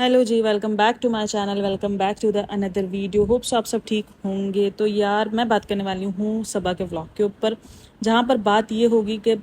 Hello जी, welcome back to my channel. Welcome back to the another video. Hopes आप सब ठीक होंगे। तो यार मैं बात करने वाली हूँ सबा के व्लॉग के ऊपर, जहाँ पर बात ये होगी कि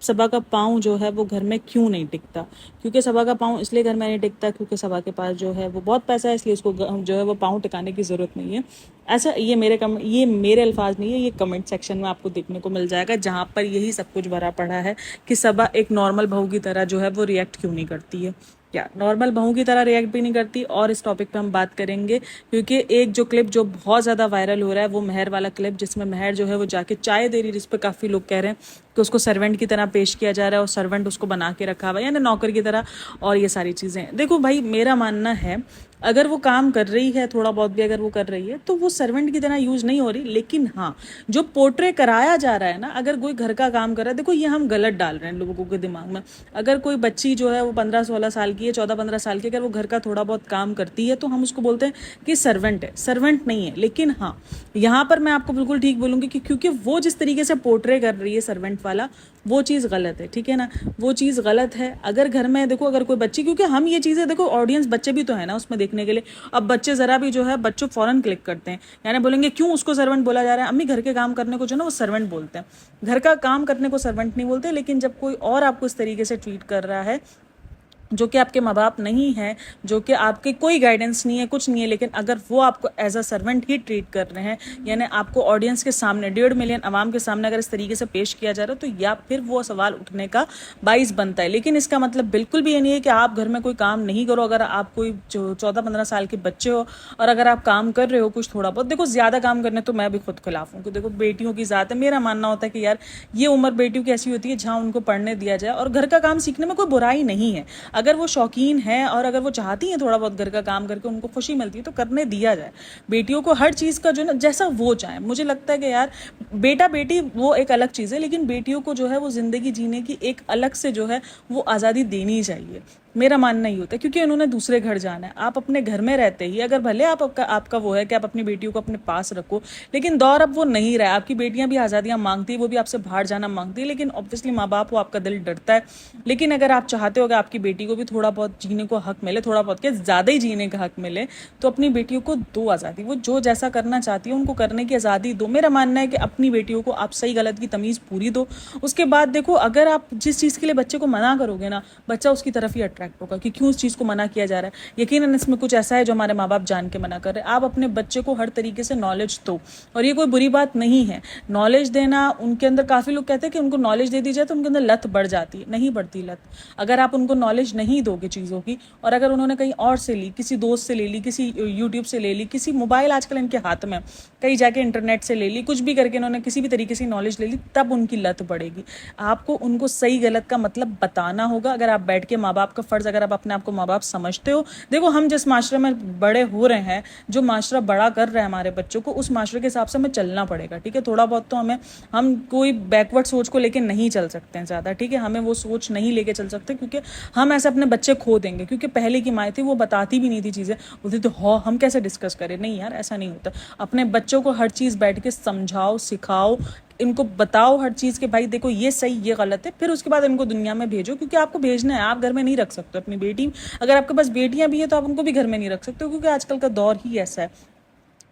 सबा का पाँव जो है वो घर में क्यों नहीं टिकता। क्योंकि सबा का पाँव इसलिए घर में नहीं टिकता क्योंकि सबा के पास जो है वो बहुत पैसा है, इसलिए उसको जो है वो पाँव टिकाने की ज़रूरत नहीं है। ऐसा ये मेरे अल्फाज नहीं है, ये कमेंट सेक्शन में आपको देखने को मिल जाएगा, जहाँ पर यही सब कुछ भरा पड़ा है कि सबा एक नॉर्मल बहू की तरह जो है वो रिएक्ट क्यों नहीं करती है, क्या नॉर्मल बहू की तरह रिएक्ट भी नहीं करती। और इस टॉपिक पे हम बात करेंगे क्योंकि एक जो क्लिप जो बहुत ज़्यादा वायरल हो रहा है वो मेहर वाला क्लिप, जिसमें मेहर जो है वो जाके चाय दे रही है, जिस पे काफ़ी लोग कह रहे हैं कि उसको सर्वेंट की तरह पेश किया जा रहा है और सर्वेंट उसको बना के रखा हुआ है, यानी नौकर की तरह। और ये सारी चीज़ें देखो भाई, मेरा मानना है अगर वो काम कर रही है, थोड़ा बहुत भी अगर वो कर रही है, तो वो सर्वेंट की तरह यूज़ नहीं हो रही। लेकिन हाँ, जो पोर्ट्रे कराया जा रहा है ना, अगर कोई घर का काम कर रहा है, देखो ये हम गलत डाल रहे हैं लोगों के दिमाग में। अगर कोई बच्ची जो है वो 15-16 साल की है, 14-15 साल की, अगर वो घर का थोड़ा बहुत काम करती है तो हम उसको बोलते हैं कि सर्वेंट है, सर्वेंट नहीं है। लेकिन हाँ, यहाँ पर मैं आपको बिल्कुल ठीक बोलूँगी कि क्योंकि वो जिस तरीके से पोर्ट्रे कर रही है सर्वेंट वाला, वो चीज़ गलत है, ठीक है ना। वो चीज़ गलत है। अगर घर में देखो, अगर कोई बच्ची, क्योंकि हम ये चीज़ें देखो, ऑडियंस बच्चे भी तो है ना उसमें देखने के लिए। अब बच्चे ज़रा भी जो है, बच्चों फौरन क्लिक करते हैं, यानी बोलेंगे क्यों उसको सर्वेंट बोला जा रहा है। अम्मी घर के काम करने को जो ना वो सर्वेंट बोलते हैं, घर का काम करने को सर्वेंट नहीं बोलते। लेकिन जब कोई और आपको इस तरीके से ट्रीट कर रहा है, जो कि आपके माँ बाप नहीं है, जो कि आपके कोई गाइडेंस नहीं है, कुछ नहीं है, लेकिन अगर वो आपको एज अ सर्वेंट ही ट्रीट कर रहे हैं, यानी आपको ऑडियंस के सामने, 1.5 मिलियन आवाम के सामने अगर इस तरीके से पेश किया जा रहा है, तो या फिर वो सवाल उठने का बाइस बनता है। लेकिन इसका मतलब बिल्कुल भी ये नहीं है कि आप घर में कोई काम नहीं करो। अगर आप कोई 14-15 साल के बच्चे हो और अगर आप काम कर रहे हो कुछ थोड़ा बहुत, देखो ज़्यादा काम करने तो मैं भी खुद खिलाफ हूँ कि देखो बेटियों की ज़ात है। मेरा मानना होता है कि यार ये उम्र बेटियों की ऐसी होती है जहाँ उनको पढ़ने दिया जाए, और घर का काम सीखने में कोई बुराई नहीं है। अगर वो शौकीन है और अगर वो चाहती हैं थोड़ा बहुत घर का काम करके उनको खुशी मिलती है, तो करने दिया जाए। बेटियों को हर चीज़ का जो ना, जैसा वो चाहे। मुझे लगता है कि यार बेटा बेटी वो एक अलग चीज़ है, लेकिन बेटियों को जो है वो ज़िंदगी जीने की एक अलग से जो है वो आज़ादी देनी चाहिए। मेरा मानना ही होता है, क्योंकि उन्होंने दूसरे घर जाना है। आप अपने घर में रहते ही, अगर भले आपका वो है कि आप अपनी बेटियों को अपने पास रखो, लेकिन दौर अब वो नहीं रहा। आपकी बेटियां भी आज़ादियां मांगती है, वो भी आपसे बाहर जाना मांगती है, लेकिन ऑब्वियसली माँ बाप हो, आपका दिल डरता है। लेकिन अगर आप चाहते हो कि आपकी बेटी को भी थोड़ा बहुत जीने को हक मिले, थोड़ा बहुत क्या ज़्यादा ही जीने का हक मिले, तो अपनी बेटियों को दो आज़ादी। वो जो जैसा करना चाहती है उनको करने की आज़ादी दो। मेरा मानना है कि अपनी बेटियों को आप सही गलत की तमीज़ पूरी दो। उसके बाद देखो, अगर आप जिस चीज़ के लिए बच्चे को मना करोगे ना, बच्चा उसकी तरफ ही अट्रैक्ट होगा कि क्यों उस चीज़ को मना किया जा रहा है। यकीनन इसमें कुछ ऐसा है जो हमारे माँ बाप जान के मना कर रहे हैं। आप अपने बच्चे को हर तरीके से नॉलेज दो, और ये कोई बुरी बात नहीं है नॉलेज देना। उनके अंदर काफ़ी लोग कहते हैं कि उनको नॉलेज दे दी जाए तो उनके अंदर लत बढ़ जाती है। नहीं बढ़ती लत। अगर आप उनको नॉलेज नहीं दोगे चीज़ों की, और अगर उन्होंने कहीं और से ली, किसी दोस्त से ले ली, किसी यूट्यूब से ले ली, किसी मोबाइल आजकल इनके हाथ में, कहीं जाके इंटरनेट से ले ली, कुछ भी करके इन्होंने किसी भी तरीके से नॉलेज ले ली, तब उनकी लत बढ़ेगी। आपको उनको सही गलत का मतलब बताना होगा। अगर आप बैठ के माँ बाप का फ़र्ज़, अगर आप अपने आप को माँ बाप समझते हो, देखो हम जिस माशरे में बड़े हो रहे हैं, जो माशरा बड़ा कर रहा है हमारे बच्चों को, उस माशरे के हिसाब से हमें चलना पड़ेगा, ठीक है। थोड़ा बहुत तो हम कोई बैकवर्ड सोच को लेके नहीं चल सकते हैं ज़्यादा, ठीक है। हमें वो सोच नहीं लेके चल सकते, क्योंकि हम ऐसे अपने बच्चे खो देंगे। क्योंकि पहले की माएँ थी वो बताती भी नहीं थी चीज़ें, बोलती तो हाँ हम कैसे डिस्कस करें। नहीं यार, ऐसा नहीं होता। अपने बच्चों को हर चीज़ बैठ के समझाओ, सिखाओ, इनको बताओ हर चीज़ के भाई देखो ये सही ये गलत है। फिर उसके बाद इनको दुनिया में भेजो, क्योंकि आपको भेजना है। आप घर में नहीं रख सकते अपनी बेटी। अगर आपके पास बेटियां भी है तो आप उनको भी घर में नहीं रख सकते, क्योंकि आजकल का दौर ही ऐसा है।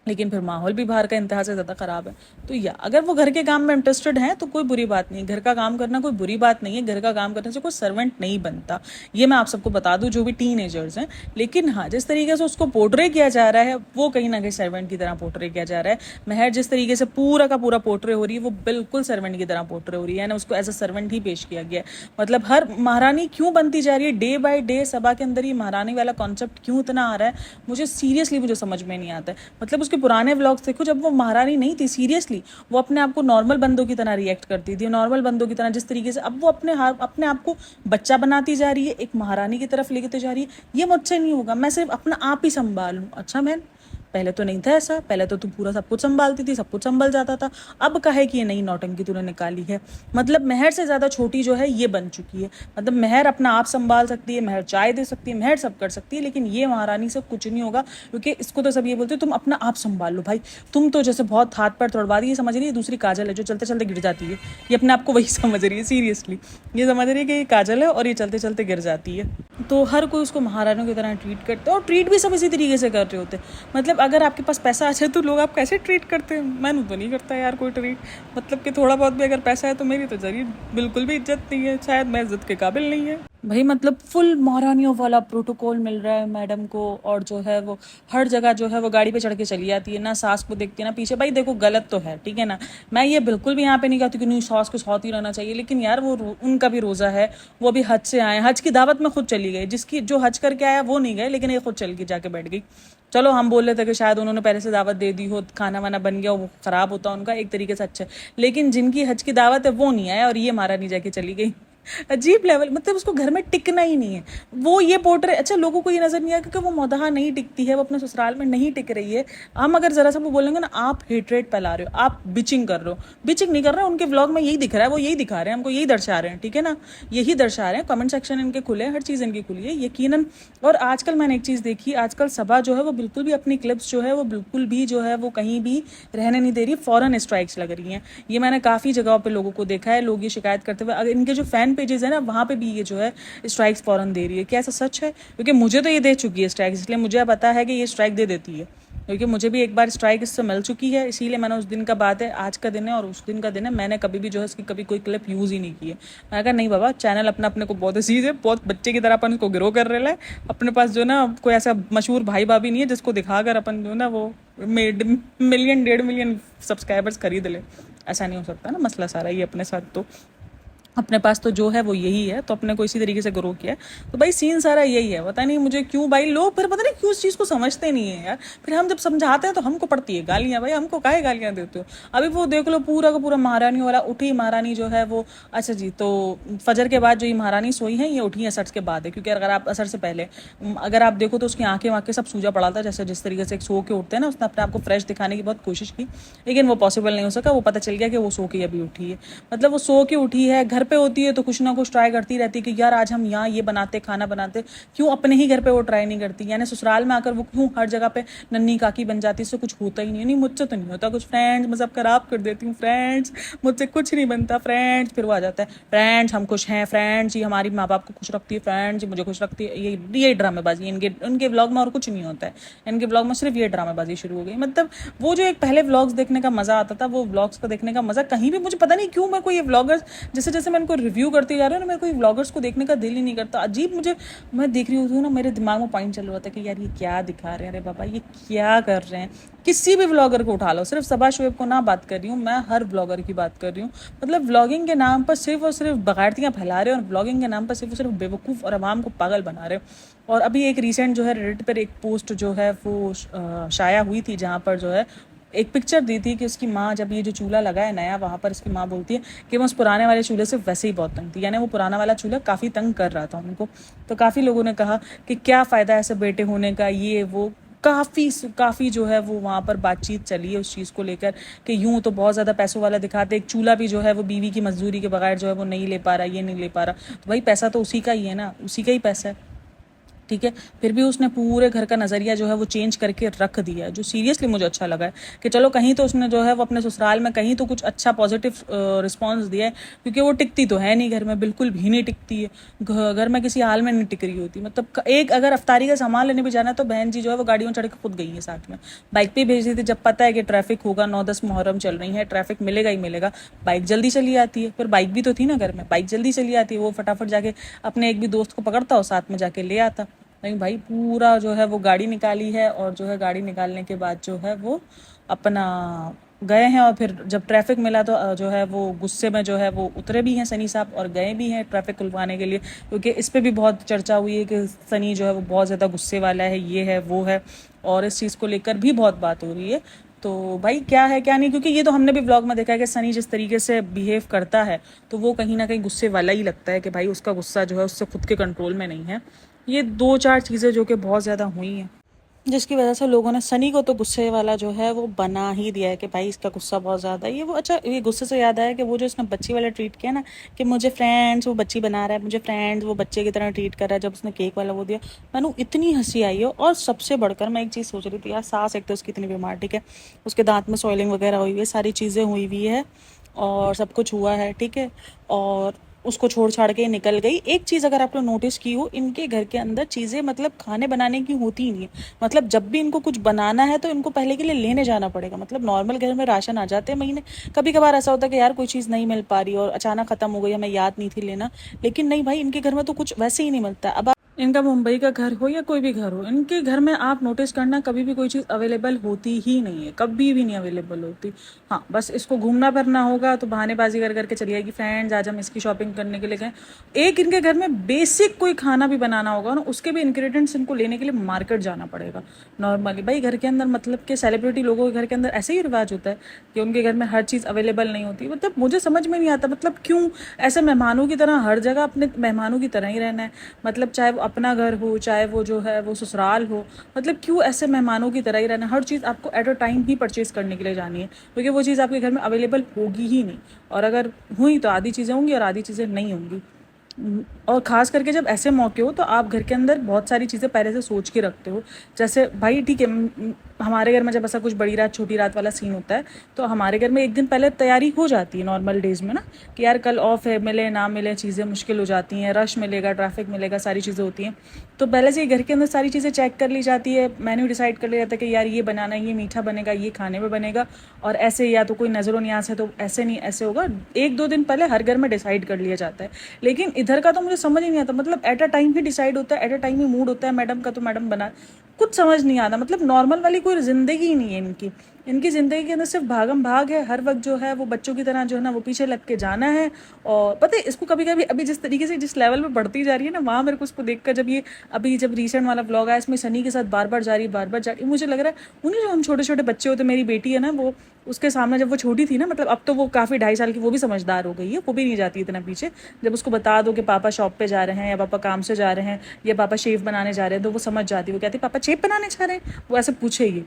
लेकिन फिर माहौल भी बाहर का इंतहा से ज़्यादा ख़राब है। तो या अगर वो घर के काम में इंटरेस्टेड हैं तो कोई बुरी बात नहीं है। घर का काम करना कोई बुरी बात नहीं है। घर का काम करने से कोई सर्वेंट नहीं बनता, ये मैं आप सबको बता दूं जो भी टीनेजर्स हैं। लेकिन हाँ, जिस तरीके से उसको पोर्ट्रे किया जा रहा है, वो कहीं ना कहीं सर्वेंट की तरह पोर्ट्रे किया जा रहा है। मेहर जिस तरीके से पूरा का पूरा पोर्ट्रे हो रही है, वो बिल्कुल सर्वेंट की तरह पोर्ट्रे हो रही है ना। उसको एज अ सर्वेंट ही पेश किया गया है। मतलब हर महारानी क्यों बनती जा रही है डे बाय डे। सभा के अंदर ये महारानी वाला कॉन्सेप्ट क्यों इतना आ रहा है, मुझे सीरियसली मुझे समझ में नहीं आता है। मतलब उसके पुराने व्लॉग्स देखो, जब वो महारानी नहीं थी, सीरियसली वो अपने आप को नॉर्मल बंदों की तरह रिएक्ट करती थी, नॉर्मल बंदों की तरह। जिस तरीके से अब वो अपने आप को बच्चा बनाती जा रही है, एक महारानी की तरफ लेके जा रही है। ये मुझसे नहीं होगा, मैं सिर्फ अपना आप ही संभाल लूँ। अच्छा बहन, पहले तो नहीं था ऐसा, पहले तो तू पूरा सब कुछ संभालती थी, सब कुछ संभल जाता था, अब काहे कि ये नई नौटंकी तूने निकाली है। मतलब मेहर से ज़्यादा छोटी जो है ये बन चुकी है। मतलब मेहर अपना आप संभाल सकती है, मेहर चाय दे सकती है, मेहर सब कर सकती है, लेकिन ये महारानी से कुछ नहीं होगा, क्योंकि इसको तो सब ये बोलते तुम अपना आप संभाल लो भाई। तुम तो जैसे बहुत हाथ पैर तोड़वा दी, ये समझ रही है दूसरी काजल है जो चलते चलते गिर जाती है, ये अपने आप को वही समझ रही है। सीरियसली ये समझ रही है कि ये काजल है और ये चलते चलते गिर जाती है। तो हर कोई उसको महारानियों की तरह ट्रीट करता है, और ट्रीट भी सब इसी तरीके से कर रहे होते हैं। मतलब अगर आपके पास पैसा अच्छा है तो लोग आप कैसे ट्रीट करते हैं? मैंने तो नहीं करता यार कोई ट्रीट। मतलब कि थोड़ा बहुत भी अगर पैसा है तो मेरी तो जरिए बिल्कुल भी इज्जत नहीं है, शायद मैं इज्जत के काबिल नहीं है भाई। मतलब फुल महारानियों वाला प्रोटोकॉल मिल रहा है मैडम को, और जो है वो हर जगह जो है वो गाड़ी पे चढ़ के चली जाती है, ना सास को देखती है ना पीछे। भाई देखो गलत तो है, ठीक है ना, मैं ये बिल्कुल भी यहाँ पे नहीं कहती कि नहीं सास को साथ ही रहना चाहिए, लेकिन यार वो उनका भी रोज़ा है, वो भी हज से आए, हज की दावत में खुद चली गई। जिसकी जो हज करके आया वो नहीं गए, लेकिन ये खुद चल के जाके बैठ गई। चलो हम बोल रहे थे कि शायद उन्होंने पहले से दावत दे दी हो, खाना वाना बन गया, वो खराब होता उनका एक तरीके से अच्छा, लेकिन जिनकी हज की दावत है वो नहीं आया और ये महारानी जाके चली गई। अजीब लेवल, मतलब उसको घर में टिकना ही नहीं है। वो ये पोर्ट्रे, अच्छा लोगों को ये नजर नहीं आया क्योंकि वो मौदहा नहीं टिकती है, वो अपने ससुराल में नहीं टिक रही है। हम अगर जरा सा वो बोलेंगे ना आप हेटरेट फैला रहे हो, आप बिचिंग कर रहे हो, बिचिंग नहीं कर रहे हो, उनके व्लॉग में यही दिख रहा है, वो यही दिखा रहे हैं हमको, यही दर्शा रहे हैं, ठीक है ना, यही दर्शा रहे हैं। कमेंट सेक्शन इनके खुले हैं, हर चीज़ इनकी खुली है यकीनन। और आजकल मैंने एक चीज़ देखी, आजकल सबा जो है वो बिल्कुल भी अपनी क्लिप्स जो है वो बिल्कुल भी जो है वो कहीं भी रहने नहीं दे रही, फॉरन स्ट्राइक्स लग रही हैं। ये मैंने काफ़ी जगहों पे लोगों को देखा है, लोग ये शिकायत करते हुए। अगर इनके जो फैन पेजेस है ना वहाँ पे भी ये जो है स्ट्राइक्स फॉरन दे रही है। क्या ऐसा सच है? क्योंकि मुझे तो ये दे चुकी है स्ट्राइक्स, इसलिए मुझे पता है कि ये स्ट्राइक दे देती है, क्योंकि मुझे भी एक बार स्ट्राइक इससे मिल चुकी है। इसीलिए मैंने उस दिन का बात है, आज का दिन है और उस दिन का दिन है, मैंने कभी भी जो है इसकी कभी कोई क्लिप यूज़ ही नहीं की है। मैंने कहा नहीं बाबा, चैनल अपना अपने को बहुत अजीज है, बहुत बच्चे की तरह अपन उसको ग्रो कर रहे हैं। अपने पास जो ना कोई ऐसा मशहूर भाई भाभी नहीं है जिसको दिखाकर अपन जो ना वो मिलियन 1.5 मिलियन सब्सक्राइबर्स खरीद ले। ऐसा नहीं हो सकता ना, मसला सारा ये अपने साथ। तो अपने पास तो जो है वो यही है, तो अपने को इसी तरीके से ग्रो किया है। तो भाई सीन सारा यही है। पता नहीं मुझे क्यों भाई लोग फिर पता नहीं क्यों उस चीज़ को समझते नहीं है यार। फिर हम जब समझाते हैं तो हमको पड़ती है गालियाँ। भाई हमको काहे गालियाँ देते हो? अभी वो देख लो पूरा का पूरा महारानी वाला उठी। महारानी जो है वो, अच्छा जी, तो फजर के बाद जो ये महारानी सोई है ये उठी है असर के बाद है, क्योंकि अगर आप असर से पहले अगर आप देखो तो उसकी आंखें वाँखें सब सूजा पड़ा था, जैसे जिस तरीके से सो के उठते हैं ना, उसने अपने आप को फ्रेश दिखाने की बहुत कोशिश की, लेकिन वो पॉसिबल नहीं हो सका। वो पता चल गया कि वो सो के अभी उठी है। मतलब वो सो के उठी है, घर पे होती है तो कुछ ना कुछ ट्राई करती रहती है कि यार आज हम यहाँ ये बनाते, खाना बनाते, क्यों अपने ही घर पे वो ट्राई नहीं करती? यानी ससुराल में आकर वो क्यों हर जगह पे नन्ही काकी बन जाती? इससे कुछ होता ही नहीं है। नहीं मुझसे तो नहीं होता कुछ फ्रेंड्स, मैं सब खराब कर देती हूँ फ्रेंड्स, मुझसे कुछ नहीं बनता फ्रेंड्स। फिर वो आ जाता है फ्रेंड्स हम खुश हैं, फ्रेंड्स ये हमारी माँ बाप को खुश रखती है, फ्रेंड्स ये मुझे खुश रखती है। ये ड्रामेबाजी इनके व्लॉग में और कुछ नहीं होता है। इनके व्लॉग में सिर्फ ये ड्रामेबाजी शुरू हो गई। मतलब वो जो एक पहले व्लॉग्स देखने का मजा आता था, वो व्लॉग्स को देखने का मजा कहीं भी, मुझे पता नहीं क्यों मैं कोई ये व्लॉगर्स जैसे जैसे मैं इनको रिव्यू करती जा रही हूँ ना, मेरे को व्लॉगर्स को देखने का दिल ही नहीं करता। अजीब, मुझे मैं देख रही हूँ ना, मेरे दिमाग में पॉइंट चल रहा था कि यार ये क्या दिखा रहे हैं, अरे बाबा ये क्या कर रहे हैं। किसी भी व्लॉगर को उठा लो, सिर्फ सबा शुएब को ना बात कर रही हूँ मैं, हर व्लॉगर की बात कर रही हूँ। मतलब व्लॉगिंग के नाम पर सिर्फ और सिर्फ बगाड़तियाँ फैला रहे हैं, और व्लॉगिंग के नाम पर सिर्फ और सिर्फ बेवकूफ़ और आवाम को पागल बना रहे हैं। और अभी एक रिसेंट जो है रेडिट पर एक पोस्ट जो है वो शाया हुई थी, जहाँ पर जो है एक पिक्चर दी थी कि उसकी माँ जब ये जो चूल्हा लगा है नया, वहाँ पर उसकी माँ बोलती है कि मैं उस पुराने वाले चूल्हे से वैसे ही बहुत तंग थी। यानी वो पुराना वाला चूल्हा काफ़ी तंग कर रहा था उनको। तो काफ़ी लोगों ने कहा कि क्या फ़ायदा ऐसे बेटे होने का, ये वो काफ़ी जो है वो वहाँ पर बातचीत चली है उस चीज़ को लेकर कि यूँ तो बहुत ज़्यादा पैसों वाला दिखाते, एक चूल्हा भी जो है वो बीवी की मजदूरी के बगैर जो है वो नहीं ले पा रहा, ये नहीं ले पा रहा। तो भाई पैसा तो उसी का ही है ना, उसी का ही पैसा है, ठीक है। फिर भी उसने पूरे घर का नज़रिया जो है वो चेंज करके रख दिया है, जो सीरियसली मुझे अच्छा लगा है कि चलो कहीं तो उसने जो है वो अपने ससुराल में कहीं तो कुछ अच्छा पॉजिटिव रिस्पांस दिया है। क्योंकि वो टिकती तो है नहीं घर में, बिल्कुल भी नहीं टिकती है, घर में किसी हाल में नहीं टिक रही होती। मतलब एक अगर अफ्तारी का सामान लेने भी जाना है तो बहन जी जो है वो गाड़ियों चढ़ के खुद गई है, साथ में बाइक पे भेज दी थी। जब पता है कि ट्रैफिक होगा, 9-10 मुहर्रम चल रही है, ट्रैफिक मिलेगा ही मिलेगा, बाइक जल्दी चली आती है। फिर बाइक भी तो थी ना घर में, बाइक जल्दी चली आती है, वो फटाफट जाके अपने एक भी दोस्त को पकड़ता और साथ में जाके ले आता। नहीं भाई, पूरा जो है वो गाड़ी निकाली है, और जो है गाड़ी निकालने के बाद जो है वो अपना गए हैं। और फिर जब ट्रैफिक मिला तो जो है वो गुस्से में जो है वो उतरे भी हैं सनी साहब, और गए भी हैं ट्रैफिक खुलवाने के लिए, क्योंकि इस पर भी बहुत चर्चा हुई है कि सनी जो है वो बहुत ज़्यादा गुस्से वाला है, ये है वो है, और इस चीज़ को लेकर भी बहुत बात हो रही है। तो भाई क्या है क्या नहीं, क्योंकि ये तो हमने भी ब्लॉग में देखा है कि सनी जिस तरीके से बिहेव करता है तो वो कहीं ना कहीं गुस्से वाला ही लगता है, कि भाई उसका गुस्सा जो है उससे खुद के कंट्रोल में नहीं है। ये 2-4 चीज़ें जो कि बहुत ज़्यादा हुई हैं। जिसकी वजह से लोगों ने सनी को तो गुस्से वाला जो है वो बना ही दिया है कि भाई इसका गुस्सा बहुत ज़्यादा है। ये वो, अच्छा ये गुस्से से याद आया कि वो जो इसने बच्ची वाला ट्रीट किया ना, कि मुझे फ्रेंड्स वो बच्ची बना रहा है, मुझे फ्रेंड्स वो बच्चे की तरह ट्रीट कर रहा है, जब उसने केक वाला वो दिया, मैंने इतनी हंसी आई है। और सबसे बढ़कर मैं एक चीज़ सोच रही थी यार, सास एक तो उसकी इतनी बीमार, ठीक है, उसके दांत में सॉइलिंग वगैरह हुई हुई है, सारी चीज़ें हुई हुई है और सब कुछ हुआ है, ठीक है, और उसको छोड़ छाड़ के निकल गई। एक चीज़ अगर आपने नोटिस की हो, इनके घर के अंदर चीज़ें मतलब खाने बनाने की होती ही नहीं है। मतलब जब भी इनको कुछ बनाना है तो इनको पहले के लिए लेने जाना पड़ेगा। मतलब नॉर्मल घर में राशन आ जाते हैं महीने, कभी कभार ऐसा होता है कि यार कोई चीज़ नहीं मिल पा रही और अचानक ख़त्म हो गई, हमें याद नहीं थी लेना, लेकिन नहीं भाई, इनके घर में तो कुछ वैसे ही नहीं मिलता। अब इनका मुंबई का घर हो या कोई भी घर हो, इनके घर में आप नोटिस करना कभी भी कोई चीज़ अवेलेबल होती ही नहीं है, कभी भी नहीं अवेलेबल होती। हाँ, बस इसको घूमना फिरना होगा तो बहानेबाजी कर करके चली आएगी, फ्रेंड्स आज हम इसकी शॉपिंग करने के लिए गए। एक इनके घर में बेसिक कोई खाना भी बनाना होगा ना, उसके भी इंग्रेडिएंट्स इनको लेने के लिए मार्केट जाना पड़ेगा। नॉर्मली भाई घर के अंदर, मतलब कि सेलिब्रिटी लोगों के घर के अंदर ऐसे ही रिवाज होता है कि उनके घर में हर चीज़ अवेलेबल नहीं होती। मतलब मुझे समझ में नहीं आता, मतलब क्यों ऐसे मेहमानों की तरह हर जगह अपने मेहमानों की तरह ही रहना है। मतलब चाहे वो अपना घर हो, चाहे वो जो है वो ससुराल हो, मतलब क्यों ऐसे मेहमानों की तरह ही रहना है। हर चीज़ आपको at a time he purchase करने के लिए जानी है, क्योंकि वो चीज़ आपके घर में अवेलेबल होगी ही नहीं, और अगर हुई तो आधी चीज़ें होंगी और आधी चीज़ें नहीं होंगी। और ख़ास करके जब ऐसे मौके हो तो आप घर के अंदर बहुत सारी चीज़ें पहले से सोच के रखते हो। जैसे भाई ठीक है, हमारे घर में जब ऐसा कुछ बड़ी रात छोटी रात वाला सीन होता है तो हमारे घर में एक दिन पहले तैयारी हो जाती है नॉर्मल डेज़ में ना, कि यार कल ऑफ है, मिले ना मिले चीज़ें मुश्किल हो जाती हैं, रश मिलेगा, ट्रैफिक मिलेगा, सारी चीज़ें होती हैं। तो पहले से ही घर के अंदर सारी चीज़ें चेक कर ली जाती है, मेन्यू डिसाइड कर लिया जाता है कि यार ये बनाना है, ये मीठा बनेगा, ये खाने में बनेगा, और ऐसे या तो कोई नज़रों न्यास है तो ऐसे नहीं ऐसे होगा। एक दो दिन पहले हर घर में डिसाइड कर लिया जाता है। लेकिन इधर का तो मुझे समझ ही नहीं आता, मतलब at a time he decide होता है, at a time he mood होता है मैडम का तो मैडम बना, कुछ समझ नहीं आता। मतलब नॉर्मल वाली कोई ज़िंदगी ही नहीं है इनकी। इनकी ज़िंदगी के अंदर सिर्फ भागम भाग है, हर वक्त जो है वो बच्चों की तरह जो है ना वो पीछे लग के जाना है। और पता है इसको कभी कभी अभी जिस तरीके से जिस लेवल पे बढ़ती जा रही है ना, वहाँ मेरे को उसको देखकर, जब ये अभी जब रिसेंट वाला व्लॉग आया इसमें सनी के साथ बार बार जा रही बार बार जा रही, मुझे लग रहा है उन्हें जो हम छोटे छोटे बच्चे होते, मेरी बेटी है ना वो, उसके सामने जब वो छोटी थी ना, मतलब अब तो वो काफ़ी 2.5 साल की, वो भी समझदार हो गई है, वो भी नहीं जाती इतना पीछे। जब उसको बता दो कि पापा शॉप पे जा रहे हैं या पापा काम से जा रहे हैं या पापा शेव बनाने जा रहे हैं तो वो समझ जाती है। वो कहती पापा शेव बनाने जा रहे हैं, वो ऐसे पूछेगी।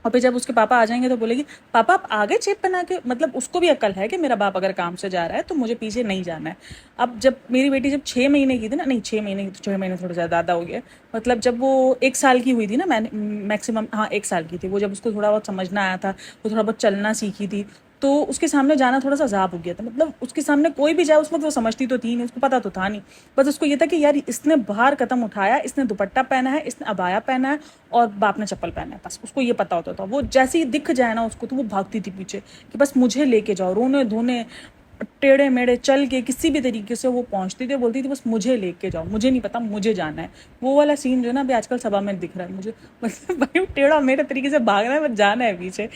और फिर जब उसके पापा आ जाएंगे तो बोलेगी पापा आप आगे चिप बना के, मतलब उसको भी अक्ल है कि मेरा बाप अगर काम से जा रहा है तो मुझे पीछे नहीं जाना है। अब जब मेरी बेटी जब 6 महीने की थी ना, नहीं 6 महीने की, तो 6 महीने थोड़ा ज़्यादा हो गया, मतलब जब वो 1 साल की हुई थी ना, मैंने मैक्सिमम, हाँ 1 साल की थी वो, जब उसको थोड़ा बहुत समझना आया था, वो थोड़ा बहुत चलना सीखी थी, तो उसके सामने जाना थोड़ा सा अजाब हो गया था। मतलब उसके सामने कोई भी जाए उस वक्त वो समझती तो थी नहीं, उसको पता तो था नहीं, बस उसको ये था कि यार इसने बाहर कदम उठाया, इसने दुपट्टा पहना है, इसने अबाया पहना है और बाप ने चप्पल पहना है, बस उसको ये पता होता था। वो जैसे ही दिख जाए ना उसको तो वो भागती थी पीछे कि बस मुझे लेके जाओ, रोने धोने टेढ़े मेढ़े चल के किसी भी तरीके से वो पहुंचती थी, बोलती थी बस मुझे लेके जाओ, मुझे नहीं पता, मुझे जाना है। वो वाला सीन जो है ना अभी आजकल सभा में दिख रहा है मुझे, मतलब भाई टेढ़ा मेरे तरीके से भागना है, बस जाना है पीछे।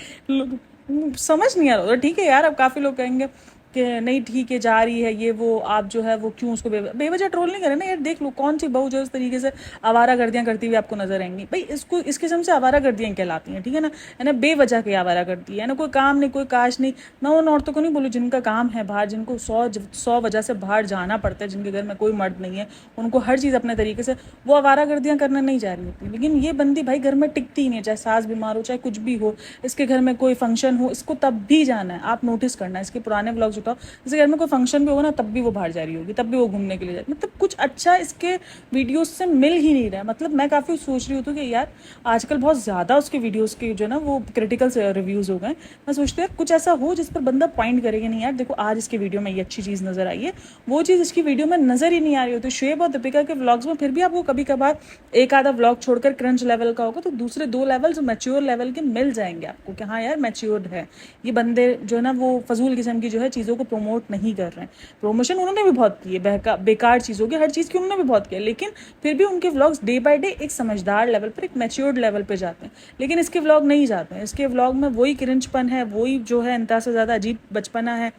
समझ नहीं आ रहा। ठीक है यार, अब काफ़ी लोग कहेंगे कि नहीं ठीक है जा रही है ये वो, आप जो है वो क्यों उसको बेवजह ट्रोल नहीं करें ना यार। देख लो कौन सी बहू जो इस तरीके से आवारा गर्दियाँ करती हुई आपको नजर आएंगी, भाई इसको इस किस्म से आवारा गर्दियाँ कहलाती हैं, ठीक है ना, है ना, बेवजह की आवारा गर्दी है ना, कोई काम नहीं कोई काश नहीं। मैं उन औरतों को नहीं बोलूँ जिनका काम है बाहर, जिनको सौ वजह से बाहर जाना पड़ता है, जिनके घर में कोई मर्द नहीं है, उनको हर चीज़ अपने तरीके से, वो आवारा गर्दियाँ करने नहीं जा रही होती। लेकिन ये बंदी भाई घर में टिकती ही नहीं, चाहे सास बीमार हो चाहे कुछ भी हो, इसके घर में कोई फंक्शन हो इसको तब भी जाना है। आप नोटिस करना, इसके पुराने व्लॉग्स उठाओ, जैसे घर में कोई फंक्शन भी होगा ना तब भी वो बाहर जा रही होगी, तब भी वो घूमने के लिए जाए, मतलब कुछ अच्छा इसके वीडियोस से मिल ही नहीं रहा है। मतलब मैं काफ़ी सोच रही हूँ कि यार आजकल बहुत ज़्यादा उसके वीडियोस के जो ना वो क्रिटिकल रिव्यूज़ हो गए। मैं सोचती हूँ कुछ ऐसा हो जिस पर बंदा पॉइंट करेगा, नहीं यार देखो आज इसकी वीडियो में ये अच्छी चीज़ नज़र आई है, वो चीज़ इसकी वीडियो में नज़र ही नहीं आ रही होती। शुएब और दीपिका के व्लॉग्स में फिर भी आपको कभी कभार एक आधा व्लॉग छोड़कर क्रंच लेवल का होगा, तो दूसरे 2 लेवल जो मैच्योर लेवल के मिल जाएंगे आपको कि हाँ यार मैच्योर्ड है ये बंदे, जो है ना वो फजूल किस्म की जो है चीज़ों को प्रमोट नहीं कर रहे हैं। प्रमोशन उन्होंने भी बहुत की है, बेकार चीज़ों की हर चीज़ की उन्होंने भी बहुत किया, लेकिन फिर भी उनके व्लॉग्स डे बाय डे एक समझदार लेवल पर, एक मैच्योर्ड लेवल पे जाते हैं। लेकिन इसके व्लॉग नहीं जाते हैं, इसके व्लॉग में वही क्रिंचपन है, वही जो है इंतहा से ज़्यादा अजीब बचपना है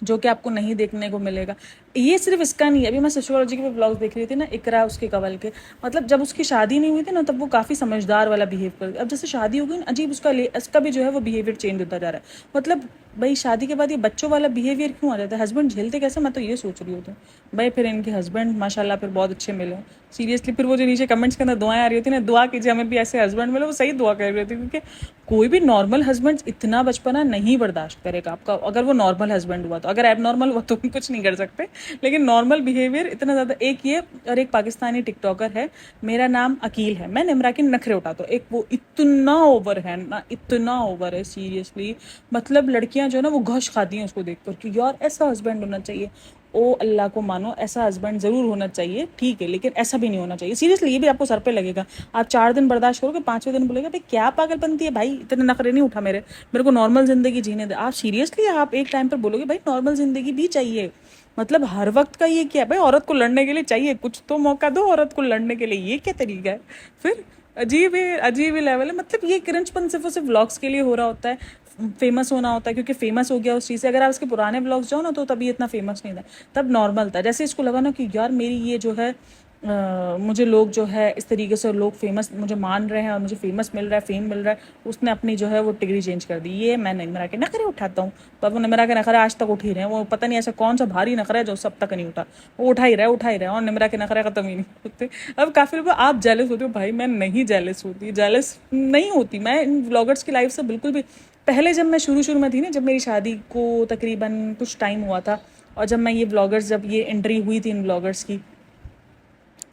जो कि आपको नहीं देखने को मिलेगा। ये सिर्फ इसका नहीं है, अभी मैं सोशियोलॉजी के ब्लॉग्स देख रही थी ना, इकरा उसके कवल के, मतलब जब उसकी शादी नहीं हुई थी ना, तब वो काफ़ी समझदार वाला बिहेव कर, अब जैसे शादी हो गई ना, अजीब उसका भी जो है वो बिहेवियर चेंज होता जा रहा है। मतलब भाई शादी के बाद ये बच्चों वाला बिहेवियर क्यों आ जाता है? हस्बैंड झेलते कैसे, मैं तो ये सोच रही होती हूँ। भाई फिर इनके हस्बैंड माशाल्लाह फिर बहुत अच्छे मिले सीरियसली। फिर वो जो नीचे कमेंट्स के अंदर दुआएं आ रही होती ना, दुआ कीजिए हमें भी ऐसे हस्बैंड मिले, वो सही दुआ कर रही होती, क्योंकि कोई भी नॉर्मल हस्बैंड इतना बचपना नहीं बर्दाश्त करेगा आपका, अगर वो नॉर्मल हस्बैंड हुआ तो। अगर एब नॉर्मल हुआ तो कुछ नहीं कर सकते, लेकिन नॉर्मल बिहेवियर इतना ज़्यादा। एक ये, और एक पाकिस्तानी टिकटॉकर है, मेरा नाम अकील है, मैं निमरा के नखरे उठाता हूँ, एक वो इतना ओवर है ना, इतना ओवर है सीरियसली। मतलब लड़कियां जो है ना वो घोष खाती हैं उसको देखकर कि यार ऐसा हस्बैंड होना चाहिए। ओ अल्लाह को मानो, ऐसा हस्बैंड ज़रूर होना चाहिए, ठीक है, लेकिन ऐसा भी नहीं होना चाहिए सीरियसली। ये भी आपको सर पे लगेगा, आप 4 दिन बर्दाश्त करोगे, 5वें दिन बोलेगा भाई क्या पागलपंती है भाई, इतने नखरे नहीं उठा मेरे को नॉर्मल ज़िंदगी जीने दे। आप सीरियसली आप एक टाइम पर बोलोगे भाई नॉर्मल ज़िंदगी भी चाहिए, मतलब हर वक्त का ये क्या भाई, औरत को लड़ने के लिए चाहिए, कुछ तो मौका दो औरत को लड़ने के लिए, ये क्या तरीका है? फिर अजीब ही लेवल है। मतलब ये क्रंचपन सिर्फ और सिर्फ व्लॉग्स के लिए हो रहा होता है, फेमस होना होता है, क्योंकि फेमस हो गया उस चीज़ से। अगर आप इसके पुराने व्लॉग्स जाओ ना, तो तभी इतना फेमस नहीं था, तब नॉर्मल था। जैसे इसको लगा ना कि यार मेरी ये जो है मुझे लोग जो है इस तरीके से लोग फेमस मुझे मान रहे हैं और मुझे फेमस मिल रहा है, फेम मिल रहा है, उसने अपनी जो है वो डिग्री चेंज कर दी। ये मैं निमरा के नखरे उठाता हूँ, पर वो निमरा के नखरे आज तक उठ ही रहे हैं। वो पता नहीं ऐसा कौन सा भारी नखरा है जो सब तक नहीं उठा, वो उठा ही रहा है, और निमरा के नखरे ख़त्म ही नहीं होते। अब काफ़ी लोग आप जेलस होते हो, भाई मैं नहीं जेलस होती, जेलस नहीं होती मैं इन व्लॉगर्स की लाइफ से बिल्कुल भी। पहले जब मैं शुरू में थी ना, जब मेरी शादी को तकरीबन कुछ टाइम हुआ था, और जब मैं ये ब्लॉगर्स, जब ये एंट्री हुई थी इन ब्लॉगर्स की,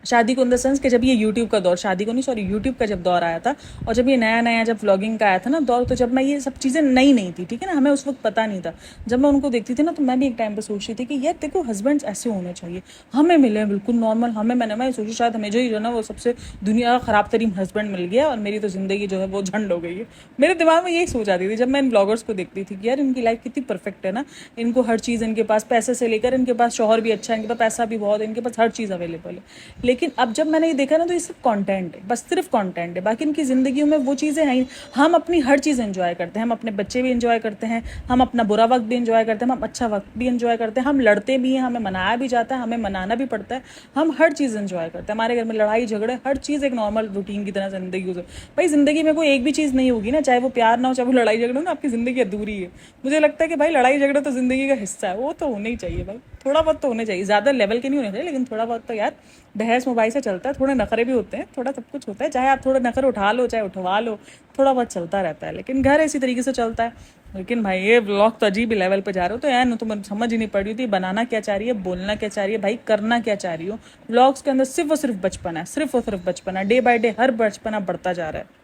शादी को इन द सेंस कि जब ये यूट्यूब का दौर, शादी को नहीं सॉरी, यूट्यूब का जब दौर आया था, और जब ये नया जब व्लॉगिंग का आया था ना दौर, तो जब मैं ये सब चीज़ें नई नहीं थी, ठीक है ना, हमें उस वक्त पता नहीं था। जब मैं उनको देखती थी ना, तो मैं भी एक टाइम पर सोच रही थी कि यार देखो हस्बैंड्स ऐसे होने चाहिए, हमें मिले बिल्कुल नॉर्मल, मैं सोची शायद हमें जो ही जो ना वो सबसे दुनिया का ख़राब तरीन हस्बैंड मिल गया और मेरी तो ज़िंदगी जो है वो झंड हो गई है। मेरे दिमाग में यही सोच आती थी जब मैं इन ब्लॉगर्स को देखती थी कि यार इनकी लाइफ कितनी परफेक्ट है ना, इनको हर चीज़, इनके पास पैसे से लेकर, इनके पास शौहर भी अच्छा है, इनके पास पैसा भी बहुत है, इनके पास हर चीज़ अवेलेबल है। लेकिन अब जब मैंने ये देखा ना, तो ये सिर्फ कंटेंट है, बस सिर्फ कंटेंट है, बाकी इनकी ज़िंदगी में वो चीज़ें हैं। हम अपनी हर चीज़ एंजॉय करते हैं, हम अपने बच्चे भी एंजॉय करते हैं, हम अपना बुरा वक्त भी एंजॉय करते हैं, हम अच्छा वक्त भी एंजॉय करते हैं, हम लड़ते भी हैं, हमें मनाया भी जाता है, हमें मनाना भी पड़ता है, हम हर चीज़ एंजॉय करते हैं। हमारे घर में लड़ाई झगड़े हर चीज़ एक नॉर्मल रूटीन की तरह ज़िंदगी गुजर। भाई ज़िंदगी में कोई एक भी चीज़ नहीं होगी ना, चाहे वो प्यार ना हो, चाहे वो लड़ाई झगड़ा हो ना, आपकी ज़िंदगी अधूरी है। मुझे लगता है कि भाई लड़ाई झगड़ा तो ज़िंदगी का हिस्सा है, वो तो होना ही चाहिए भाई, थोड़ा बहुत तो होने चाहिए, ज़्यादा लेवल के नहीं होने चाहिए, लेकिन थोड़ा बहुत तो यार बहस मोबाइल से चलता है, थोड़े नखरे भी होते हैं, थोड़ा सब कुछ होता है, चाहे आप थोड़े नखरे उठा लो चाहे उठवा लो, थोड़ा बहुत चलता रहता है, लेकिन घर इसी तरीके से चलता है। लेकिन भाई ये ब्लॉग तो अजीब ही लेवल पे जा रहे हो, तो यार तो मुझे समझ ही नहीं पड़ रही थी बनाना क्या चाह रही है, बोलना क्या चाह रही है, भाई करना क्या चाह रही हो। ब्लॉग्स के अंदर सिर्फ और सिर्फ बचपन है, सिर्फ और सिर्फ बचपन है, डे बाय डे हर बचपना बढ़ता जा रहा है।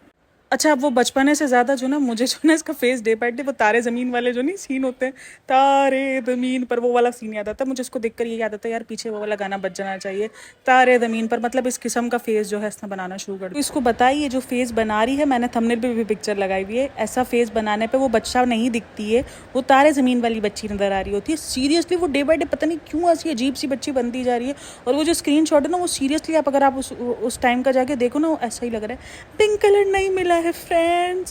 अच्छा, अब वो बचपने से ज़्यादा जो ना मुझे जो ना इसका फेस डे बाय डे, वो तारे ज़मीन वाले जो नहीं सीन होते हैं, तारे ज़मीन पर, वो वाला सीन याद आता है मुझे। उसको देखकर ये याद आता है यार पीछे वो वाला गाना बज जाना चाहिए, तारे ज़मीन पर। मतलब इस किस्म का फेस जो है इसने बनाना शुरू कर दिया। तो इसको बताइए जो फेस बना रही है, मैंने थंबनेल पे भी पिक्चर लगाई हुई है, ऐसा फेस बनाने पर वो बच्चा नहीं दिखती है, वो तारे ज़मीन वाली बच्ची नज़र आ रही होती है। सीरियसली वो डे बाय डे पता नहीं क्यों ऐसी अजीब सी बच्ची बनती जा रही है। और वो जो स्क्रीन शॉट है ना, वो सीरियसली आप अगर आप उस टाइम का जाके देखो ना, वो ऐसा ही लग रहा है। पिंक कलर नहीं मिला है फ्रेंड,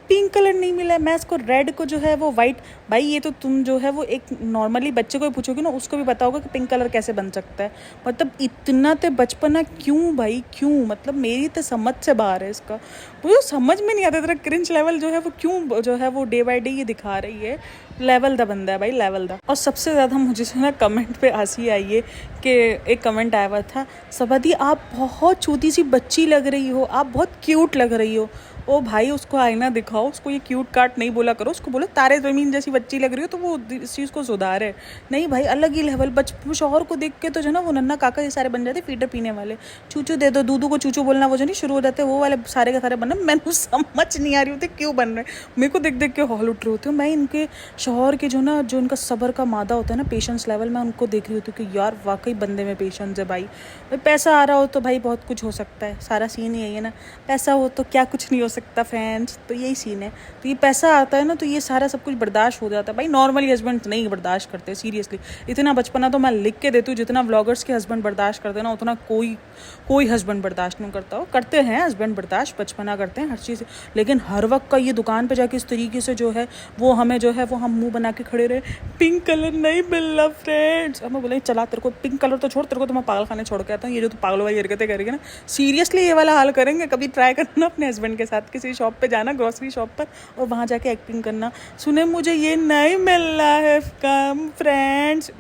पिंक कलर नहीं मिला है, मैं इसको रेड को जो है वो वाइट। भाई ये तो तुम जो है वो एक नॉर्मली बच्चे को भी पूछोगे ना, उसको भी पता होगा कि पिंक कलर कैसे बन सकता है। मतलब इतना तो बचपना क्यों भाई, क्यों? मतलब मेरी तो समझ से बाहर है इसका, मुझे समझ में नहीं आता तेरा क्रिंज लेवल जो है वो क्यों जो है वो डे बाय डे ये दिखा रही है। लेवल दा बंदा है भाई, लेवल दा। और सबसे ज़्यादा मुझे जो ना कमेंट पे हंसी आई है कि एक कमेंट आया हुआ था, सबादी आप बहुत छोटी सी बच्ची लग रही हो, आप बहुत क्यूट लग रही हो। ओ भाई उसको आईना दिखाओ, उसको ये क्यूट काट नहीं बोला करो, उसको बोलो तारे ज़मीन जैसी बच्ची लग रही हो, तो वो इस चीज़ को सुधारे। नहीं भाई अलग ही लेवल, शौहर को देख के तो जो ना वो नन्ना काका ये सारे बन जाते फीटर पीने वाले, चूचू दे दो, दूधू को चूचू बोलना वो जो नहीं शुरू हो जाते, वो वाले सारे के सारे बनना। मैंने समझ नहीं आ रही होती क्यों बन रहे, मेरे को देख के हॉल उठ रहे होते हो। मैं इनके शौहर के जो ना जो इनका सब्र का मादा होता है ना, पेशेंस लेवल, मैं उनको देख रही होती हूँ कि यार वाकई वाकई बंदे में पेशेंस है भाई। पैसा आ रहा हो तो भाई बहुत कुछ हो सकता है, सारा सीन यही है ना, पैसा हो तो क्या कुछ नहीं हो सकता फ्रेंड्स, तो यही सीन है। तो ये पैसा आता है ना तो ये सारा सब कुछ बर्दाश्त हो जाता है भाई। नॉर्मली हस्बैंड नहीं बर्दाश्त करते सीरियसली। इतना बचपना तो मैं लिख के देती हूँ, जितना व्लॉगर्स के हस्बैंड बर्दाश्त करते हैं ना उतना कोई हस्बैंड बर्दाश्त नहीं करता हो। करते हैं हस्बैंड बर्दाश्त, बचपना करते हैं हर चीज़, लेकिन हर वक्त का ये दुकान पे जाके इस तरीके से जो है वो हमें जो है वो हम मुंह बना के खड़े रहे, पिंक कलर नहीं मिल रहा फ्रेंड्स। अब मैं बोले चला तेरे को पिंक कलर तो छोड़, तेरे को तो मैं पागल खाने छोड़ के आता हूँ। ये जो तू पागल वाली हरकतें करेगी ना, सीरियसली ये वाला हाल करेंगे। कभी ट्राई करना अपने हस्बैंड के साथ, किसी शॉप पे जाना, ग्रोसरी शॉप पर, और वहाँ जाके एक्टिंग करना, सुने मुझे ये नहीं मिल रहा है कम फ्रेंड्स,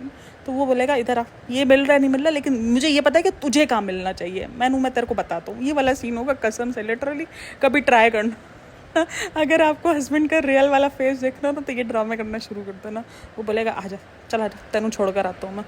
तो वो बोलेगा इधर आ, ये मिल रहा है नहीं मिल रहा, लेकिन मुझे ये पता है कि तुझे कहाँ मिलना चाहिए, मैं तेरे को बताता हूँ। ये वाला सीन होगा कसम से, लिटरली कभी ट्राई करना। अगर आपको हस्बैंड का रियल वाला फेस देखना ना तो ये ड्रामे करना शुरू कर देना। वो बोलेगा आ जा, चल आ जा, तेनू छोड़ कर आता हूँ मैं।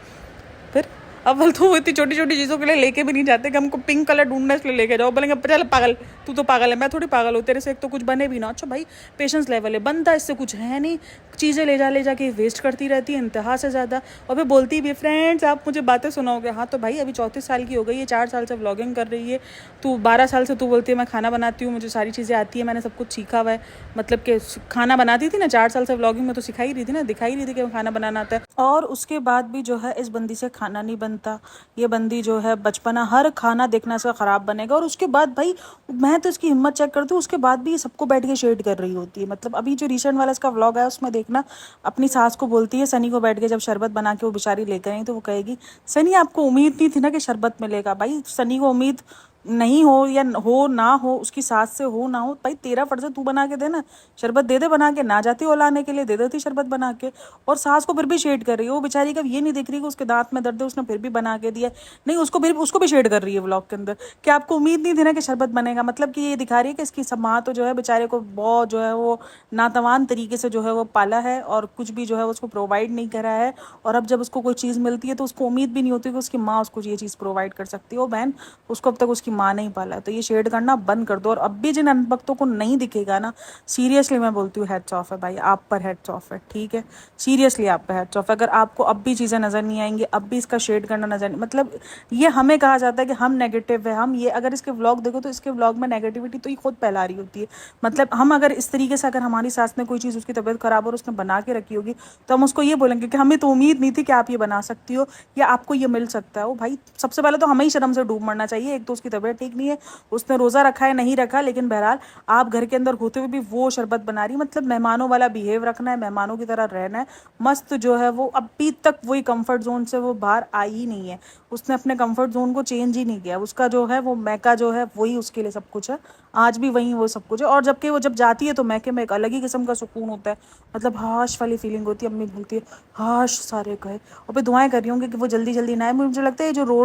फिर अव्वल तो वो इतनी छोटी छोटी चीज़ों के लिए लेके भी नहीं जाते कि हमको पिंक कलर ढूंढना इसलिए लेके जाओ। बोलेंगे चल पागल, तू तो पागल है, मैं थोड़ी पागल हूँ, तेरे से एक तो कुछ बने भी ना। अच्छा भाई पेशेंस लेवल है, बनता इससे कुछ है नहीं, चीज़ें ले जा के वेस्ट करती रहती है इंतहा से ज़्यादा, और फिर बोलती भी फ्रेंड्स आप मुझे बातें सुनाओगे। हाँ तो भाई अभी 34 साल की हो गई है, 4 साल से व्लॉगिंग कर रही है, तू 12 साल से तू बोलती है मैं खाना बनाती हूँ, मुझे सारी चीज़ें आती है, मैंने सब कुछ सीखा हुआ है। मतलब कि खाना बनाती थी ना 4 साल से व्लॉगिंग में, तो सिखाई रही थी ना, दिखाई रही थी कि खाना बनाना आता है। और उसके बाद भी जो है इस बंदी से खाना नहीं बनता। ये बंदी जो है बचपना हर खाना देखना इसका ख़राब बनेगा। और उसके बाद भाई मैं तो इसकी हिम्मत चेक करती हूँ, उसके बाद भी ये सबको बैठ के शेड कर रही होती है। मतलब अभी जो रिसेंट वाला इसका व्लॉग है उसमें देखना, अपनी सास को बोलती है सनी को बैठ के जब शरबत बना के वो बेचारी लेकर आई तो वो कहेगी सनी आपको उम्मीद नहीं थी ना कि शरबत मिलेगा। भाई सनी को उम्मीद नहीं हो या हो ना हो, उसकी सास से हो ना हो, भाई तेरा फर्ज है तू बना के देना, शरबत दे दे बना के, ना जाती हो लाने के लिए दे देती शरबत बना के। और सास को फिर भी शेड कर रही है वो बेचारी, का ये नहीं दिख रही कि उसके दांत में दर्द है, उसने फिर भी बना के दिया, नहीं उसको भी शेड कर रही है व्लॉग के अंदर कि आपको उम्मीद नहीं थी ना कि शरबत बनेगा। मतलब कि ये दिखा रही है कि इसकी सब माँ तो जो है बेचारे को बहुत जो है वो नातवान तरीके से जो है वो पाला है और कुछ भी जो है उसको प्रोवाइड नहीं करा है। और अब जब उसको कोई चीज़ मिलती है तो उसको उम्मीद भी नहीं होती कि उसकी माँ उसको ये चीज़ प्रोवाइड कर सकती है। वो बहन उसको अब तक उसकी माँ नहीं पाला है। तो ये शेड करना बंद कर दो। और अब भी जिन अनभक्तों को नहीं दिखेगा ना, सीरियसली मैं बोलती हूँ हेड्स ऑफ है भाई, आप पर हेड्स ऑफ है, ठीक है, सीरियसली आप पर हेड्स ऑफ है। अगर आपको अब भी चीज़ें नज़र नहीं आएंगी, अब भी इसका शेड करना नजर नहीं, मतलब ये हमें कहा जाता है कि हम नेगेटिव है, हम ये, अगर इसके व्लॉग देखो तो इसके व्लॉग में नेगेटिविटी तो ये खुद फैला रही होती है। मतलब हम अगर इस तरीके से, अगर हमारी सास ने कोई चीज़ उसकी तबीयत खराब और उसने बना के रखी होगी तो हम उसको ये बोलेंगे कि हमें तो उम्मीद नहीं थी कि आप ये बना सकती हो या आपको ये मिल सकता है। वो भाई सबसे पहले तो हमें ही शर्म से डूब मरना चाहिए। एक तो उसकी तबीयत ठीक नहीं है, उसने रोज़ा रखा है नहीं रखा, लेकिन बहरहाल आप घर के अंदर होते हुए भी वो शरबत बना रही, मतलब मेहमानों वाला बिहेव रखना है, मेहमानों की तरह रहना है मस्त जो है वो। अभी तक वही कंफर्ट जोन से वो बाहर आई ही नहीं है, उसने अपने कंफर्ट जोन को चेंज ही नहीं किया। उसका जो है वो मैका जो है वही उसके लिए सब कुछ है, आज भी वही वो सब कुछ है। और जबकि वो जब जाती है तो मैके में एक अलग ही किस्म का सुकून होता है, मतलब हाश वाली फीलिंग होती है। अम्मी बोलती है हाश सारे गए, और फिर दुआएं कर रही होंगी कि वो जल्दी जल्दी ना आए। मुझे लगता है ये जो रो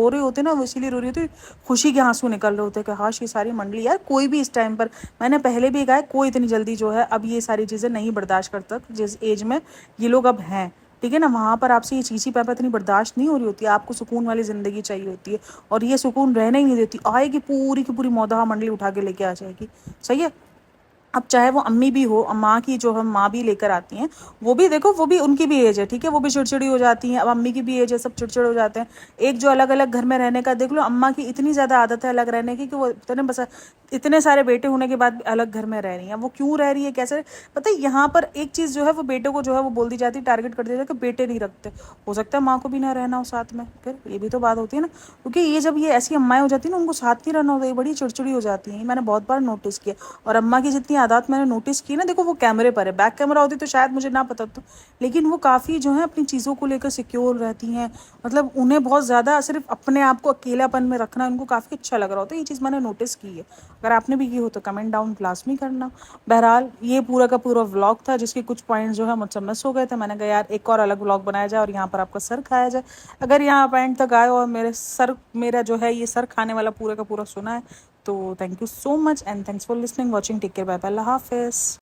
रहे होते हैं ना वो इसीलिए रो रही होती है, खुशी के आंसू निकल रहे होते हैं कि हाश ये सारी मंडली, यार कोई भी इस टाइम पर, मैंने पहले भी कहा कोई इतनी जल्दी जो है अब ये सारी चीज़ें नहीं बर्दाश्त करता जिस एज में ये लोग अब हैं, ठीक है ना। वहाँ पर आपसे ये चीची पैपा इतनी बर्दाश्त नहीं हो रही होती है, आपको सुकून वाली ज़िंदगी चाहिए होती है, और ये सुकून रहने ही नहीं देती, आएगी पूरी की पूरी मौदहा मंडली उठा के लेके आ जाएगी। सही है। अब चाहे वो अम्मी भी हो, माँ की जो हम माँ भी लेकर आती हैं, वो भी देखो वो भी उनकी भी एज है, ठीक है, वो भी चिड़चिड़ी हो जाती हैं। अब अम्मी की भी एज है, सब चिड़चिड़ हो जाते हैं। एक जो अलग अलग घर में रहने का देख लो, अम्मा की इतनी ज़्यादा आदत है अलग रहने की कि वो इतने सारे बेटे होने के बाद भी अलग घर में रह रही हैं। वो क्यों रह रही है, कैसे, पता है यहाँ पर एक चीज़ जो है वो बेटे को जो है वो बोल दी जाती है, टारगेट कर दिया जाता है कि बेटे नहीं रखते, हो सकता है माँ को भी ना रहना हो साथ में, फिर ये भी तो बात होती है ना। क्योंकि ये जब ये ऐसी अम्माएँ हो जाती है ना, उनको साथ नहीं रहना होता, ये बड़ी चिड़चिड़ी हो जाती हैं, मैंने बहुत बार नोटिस किया। और अम्मा की जितनी आदत मैंने नोटिस की ना, देखो वो कैमरे पर है, बैक कैमरा होती तो शायद मुझे ना पता तो, लेकिन वो काफ़ी जो है अपनी चीज़ों को लेकर सिक्योर रहती हैं। मतलब उन्हें बहुत ज़्यादा सिर्फ अपने आप को अकेलापन में रखना उनको काफ़ी अच्छा लग रहा होता है। ये चीज़ मैंने नोटिस की है, अगर आपने भी की हो तो कमेंट डाउन लाजमी करना। बहरहाल ये पूरा का पूरा व्लॉग था जिसके कुछ पॉइंट्स जो है मुझसे मिस हो गए थे। मैंने कहा यार एक और अलग व्लॉग बनाया जाए और यहाँ पर आपका सर खाया जाए। अगर यहाँ पॉइंट तक आए और मेरा जो है ये सर खाने वाला पूरा का पूरा सुना है तो thank you so much and thanks for listening watching, take care, bye bye, अल्लाह हाफिज़।